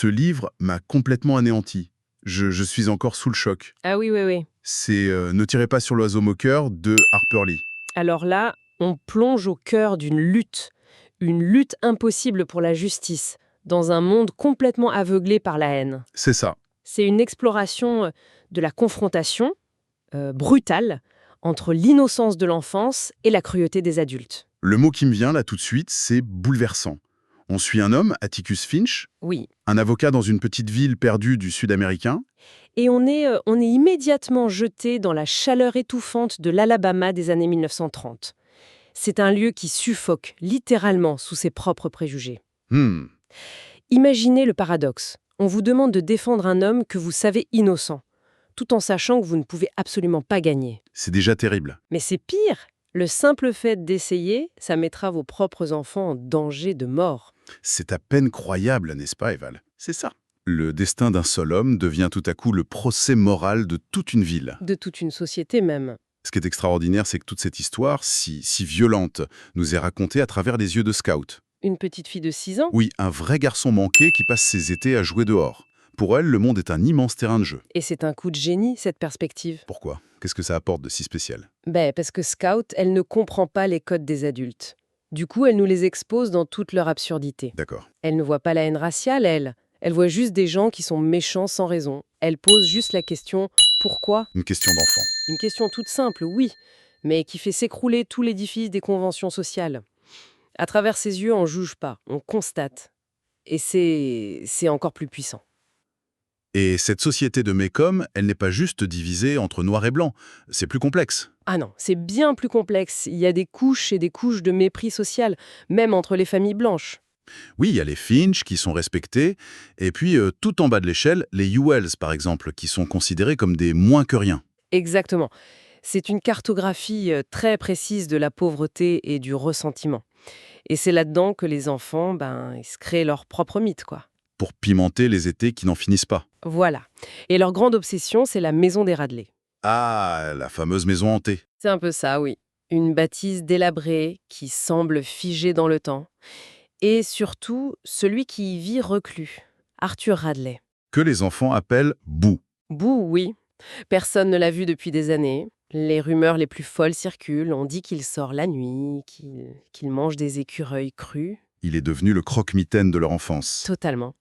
Ce livre m'a complètement anéanti. Je suis encore sous le choc. Ah oui, oui, oui. C'est Ne tirez pas sur l'oiseau moqueur de Harper Lee. Alors là, on plonge au cœur d'une lutte. Une lutte impossible pour la justice, dans un monde complètement aveuglé par la haine. C'est ça. C'est une exploration de la confrontation, brutale, entre l'innocence de l'enfance et la cruauté des adultes. Le mot qui me vient là tout de suite, c'est bouleversant. On suit un homme, Atticus Finch, Oui. un avocat dans une petite ville perdue du sud-américain. Et on est immédiatement jeté dans la chaleur étouffante de l'Alabama des années 1930. C'est un lieu qui suffoque littéralement sous ses propres préjugés. Hmm, Imaginez le paradoxe. On vous demande de défendre un homme que vous savez innocent, tout en sachant que vous ne pouvez absolument pas gagner. c'est déjà terrible. Mais c'est pire. Le simple fait d'essayer, ça mettra vos propres enfants en danger de mort. C'est à peine croyable, n'est-ce pas, Eval? C'est ça. Le destin d'un seul homme devient tout à coup le procès moral de toute une ville. De toute une société même. Ce qui est extraordinaire, c'est que toute cette histoire, si violente, nous est racontée à travers les yeux de Scout. Une petite fille de 6 ans? Oui, un vrai garçon manqué qui passe ses étés à jouer dehors. Pour elle, le monde est un immense terrain de jeu. Et c'est un coup de génie, cette perspective. Pourquoi? Qu'est-ce que ça apporte de si spécial? Parce que Scout, elle ne comprend pas les codes des adultes. Du coup, elle nous les expose dans toute leur absurdité. D'accord. Elle ne voit pas la haine raciale, elle. Elle voit juste des gens qui sont méchants sans raison. Elle pose juste la question « Pourquoi ?» Une question d'enfant. Une question toute simple, oui, mais qui fait s'écrouler tout l'édifice des conventions sociales. À travers ses yeux, on ne juge pas, on constate. Et c'est encore plus puissant. Et cette société de mécom, elle n'est pas juste divisée entre noir et blanc. C'est plus complexe. Ah non, c'est bien plus complexe. Il y a des couches et des couches de mépris social, même entre les familles blanches. Oui, il y a les Finch qui sont respectés, et puis tout en bas de l'échelle, les Ewells, par exemple, qui sont considérés comme des moins que rien. Exactement. C'est une cartographie très précise de la pauvreté et du ressentiment. Et c'est là-dedans que les enfants, ils se créent leur propre mythe, quoi. Pour pimenter les étés qui n'en finissent pas. Voilà. Et leur grande obsession, c'est la maison des Radley. Ah, la fameuse maison hantée. C'est un peu ça, oui. Une bâtisse délabrée qui semble figée dans le temps. Et surtout, celui qui y vit reclus, Arthur Radley. Que les enfants appellent Boo. Bouh, oui. Personne ne l'a vu depuis des années. Les rumeurs les plus folles circulent. On dit qu'il sort la nuit, qu'il mange des écureuils crus. Il est devenu le croque-mitaine de leur enfance. Totalement.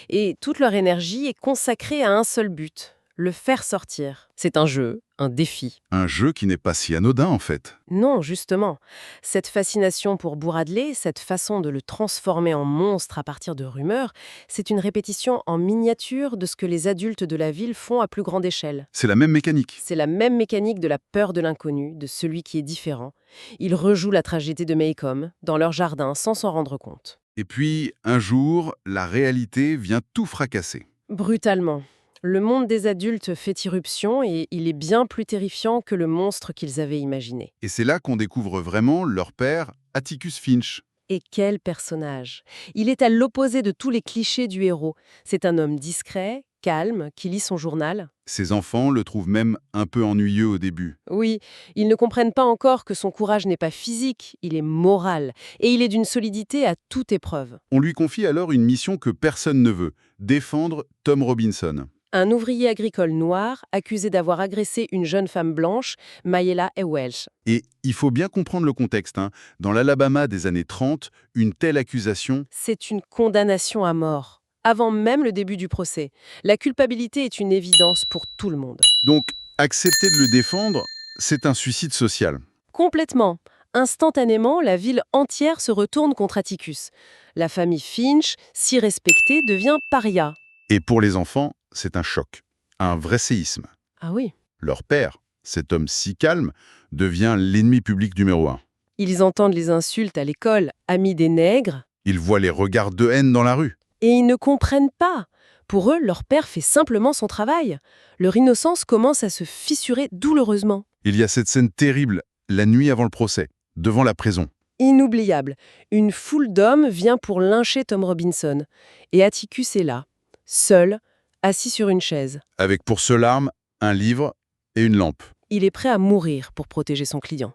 Et toute leur énergie est consacrée à un seul but, le faire sortir. C'est un jeu, un défi. Un jeu qui n'est pas si anodin, en fait. Non, justement. Cette fascination pour Bouradley, cette façon de le transformer en monstre à partir de rumeurs, c'est une répétition en miniature de ce que les adultes de la ville font à plus grande échelle. C'est la même mécanique. C'est la même mécanique de la peur de l'inconnu, de celui qui est différent. Ils rejouent la tragédie de Maycomb dans leur jardin sans s'en rendre compte. Et puis, un jour, la réalité vient tout fracasser. Brutalement. Le monde des adultes fait irruption et il est bien plus terrifiant que le monstre qu'ils avaient imaginé. Et c'est là qu'on découvre vraiment leur père, Atticus Finch. Et quel personnage! Il est à l'opposé de tous les clichés du héros. C'est un homme discret, calme, qui lit son journal. Ses enfants le trouvent même un peu ennuyeux au début. Oui, ils ne comprennent pas encore que son courage n'est pas physique, il est moral. Et il est d'une solidité à toute épreuve. On lui confie alors une mission que personne ne veut, défendre Tom Robinson. Un ouvrier agricole noir accusé d'avoir agressé une jeune femme blanche, Mayela Welch. Et il faut bien comprendre le contexte. Dans l'Alabama des années 30, une telle accusation, C'est une condamnation à mort, avant même le début du procès. La culpabilité est une évidence pour tout le monde. donc accepter de le défendre, c'est un suicide social. Complètement. Instantanément, la ville entière se retourne contre Atticus. La famille Finch, si respectée, devient paria. Et pour les enfants, c'est un choc, un vrai séisme. Ah oui. Leur père, cet homme si calme, devient l'ennemi public numéro 1. Ils entendent les insultes à l'école, amis des nègres, Ils voient les regards de haine dans la rue. et ils ne comprennent pas. Pour eux, leur père fait simplement son travail. Leur innocence commence à se fissurer douloureusement. Il y a cette scène terrible, la nuit avant le procès, devant la prison. Inoubliable. Une foule d'hommes vient pour lyncher Tom Robinson. Et Atticus est là, seul, assis sur une chaise. Avec pour seule arme, un livre et une lampe. Il est prêt à mourir pour protéger son client.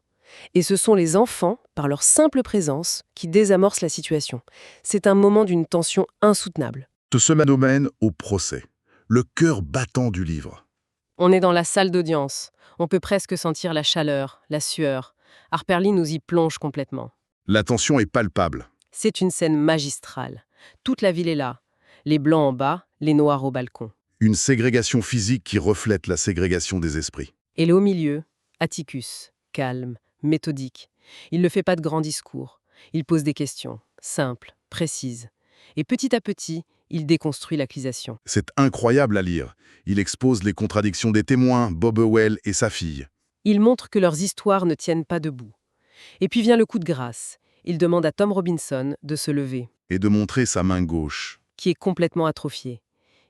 Et ce sont les enfants, par leur simple présence, qui désamorcent la situation. C'est un moment d'une tension insoutenable. Ce nous mène au procès, le cœur battant du livre. On est dans la salle d'audience. On peut presque sentir la chaleur, la sueur. Harper Lee nous y plonge complètement. La tension est palpable. C'est une scène magistrale. Toute la ville est là. Les blancs en bas, les noirs au balcon. Une ségrégation physique qui reflète la ségrégation des esprits. Et là, au milieu, Atticus, calme, méthodique. Il ne fait pas de grands discours. Il pose des questions, simples, précises. Et petit à petit, il déconstruit l'accusation. C'est incroyable à lire. Il expose les contradictions des témoins, Bob Ewell et sa fille. Il montre que leurs histoires ne tiennent pas debout. Et puis vient le coup de grâce. Il demande à Tom Robinson de se lever, Et de montrer sa main gauche. qui est complètement atrophiée,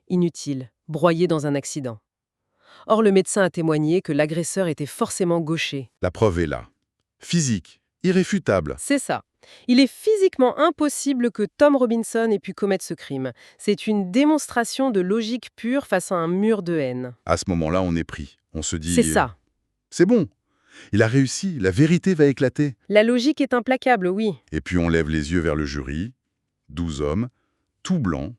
inutile, broyé dans un accident. Or, le médecin a témoigné que l'agresseur était forcément gaucher. La preuve est là. Physique, irréfutable. C'est ça. Il est physiquement impossible que Tom Robinson ait pu commettre ce crime. C'est une démonstration de logique pure face à un mur de haine. À ce moment-là, on est pris. On se dit... C'est ça. C'est bon. Il a réussi. La vérité va éclater. La logique est implacable, oui. Et puis on lève les yeux vers le jury. 12 hommes, tout blancs,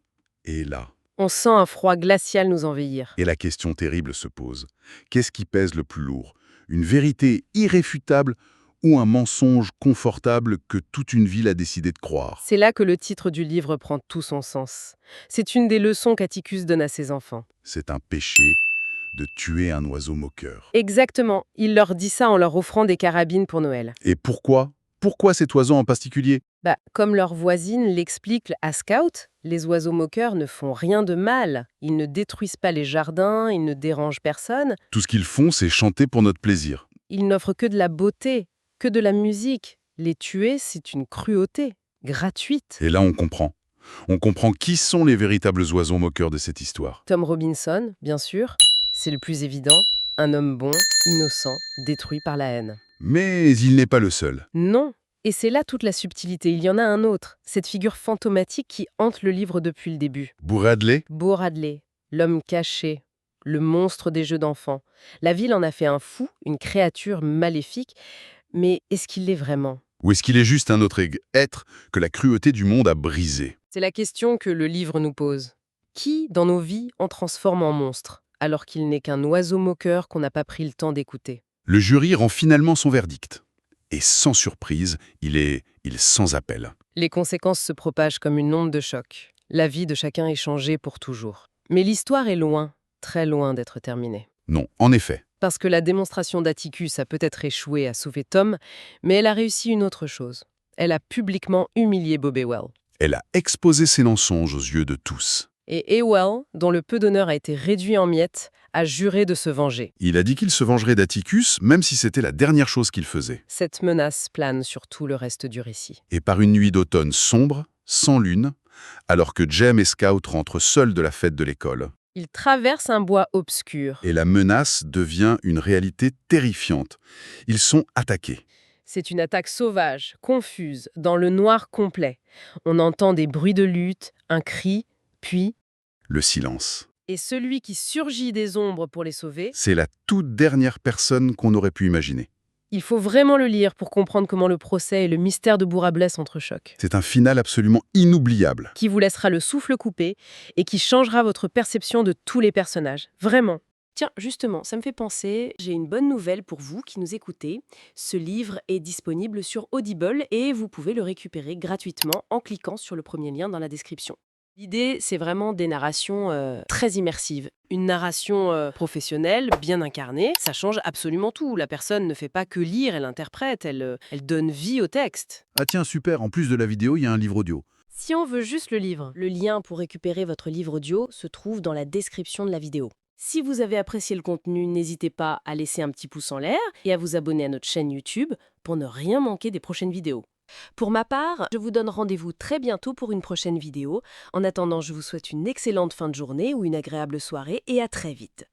et là. On sent un froid glacial nous envahir. Et la question terrible se pose. Qu'est-ce qui pèse le plus lourd? Une vérité irréfutable ou un mensonge confortable que toute une ville a décidé de croire? C'est là que le titre du livre prend tout son sens. C'est une des leçons qu'Atticus donne à ses enfants. C'est un péché de tuer un oiseau moqueur. Exactement. Il leur dit ça en leur offrant des carabines pour Noël. Et pourquoi? Pourquoi cet oiseau en particulier? Comme leur voisine l'explique à Scout, les oiseaux moqueurs ne font rien de mal. Ils ne détruisent pas les jardins, ils ne dérangent personne. Tout ce qu'ils font, c'est chanter pour notre plaisir. Ils n'offrent que de la beauté, que de la musique. Les tuer, c'est une cruauté, gratuite. Et là, on comprend. On comprend qui sont les véritables oiseaux moqueurs de cette histoire. Tom Robinson, bien sûr, c'est le plus évident. Un homme bon, innocent, détruit par la haine. Mais il n'est pas le seul. Non. Et c'est là toute la subtilité. Il y en a un autre, cette figure fantomatique qui hante le livre depuis le début. Bourradley? Beau Radley, l'homme caché, le monstre des jeux d'enfants. La ville en a fait un fou, une créature maléfique. Mais est-ce qu'il l'est vraiment? Ou est-ce qu'il est juste un autre être que la cruauté du monde a brisé? C'est la question que le livre nous pose. Qui, dans nos vies, on transforme en monstre, alors qu'il n'est qu'un oiseau moqueur qu'on n'a pas pris le temps d'écouter? Le jury rend finalement son verdict. Et sans surprise, il est sans appel. Les conséquences se propagent comme une onde de choc. La vie de chacun est changée pour toujours. Mais l'histoire est loin, très loin d'être terminée. Non, en effet. Parce que la démonstration d'Atticus a peut-être échoué à sauver Tom, mais elle a réussi une autre chose. Elle a publiquement humilié Bob Ewell. Elle a exposé ses mensonges aux yeux de tous. Et Ewell, dont le peu d'honneur a été réduit en miettes, a juré de se venger. Il a dit qu'il se vengerait d'Atticus, même si c'était la dernière chose qu'il faisait. Cette menace plane sur tout le reste du récit. Et par une nuit d'automne sombre, sans lune, alors que Jem et Scout rentrent seuls de la fête de l'école, Il traverse un bois obscur. et la menace devient une réalité terrifiante. Ils sont attaqués. C'est une attaque sauvage, confuse, dans le noir complet. On entend des bruits de lutte, un cri, puis... Le silence. Et celui qui surgit des ombres pour les sauver, C'est la toute dernière personne qu'on aurait pu imaginer. il faut vraiment le lire pour comprendre comment le procès et le mystère de Bourradley s'entrechoquent. C'est un final absolument inoubliable. Qui vous laissera le souffle coupé et qui changera votre perception de tous les personnages. Vraiment. Tiens, justement, ça me fait penser, j'ai une bonne nouvelle pour vous qui nous écoutez. Ce livre est disponible sur Audible et vous pouvez le récupérer gratuitement en cliquant sur le premier lien dans la description. L'idée, c'est vraiment des narrations très immersives. Une narration professionnelle, bien incarnée, ça change absolument tout. La personne ne fait pas que lire, elle interprète, elle donne vie au texte. Ah tiens, super, en plus de la vidéo, il y a un livre audio. Si on veut juste le livre, le lien pour récupérer votre livre audio se trouve dans la description de la vidéo. Si vous avez apprécié le contenu, n'hésitez pas à laisser un petit pouce en l'air et à vous abonner à notre chaîne YouTube pour ne rien manquer des prochaines vidéos. Pour ma part, je vous donne rendez-vous très bientôt pour une prochaine vidéo. En attendant, je vous souhaite une excellente fin de journée ou une agréable soirée et à très vite.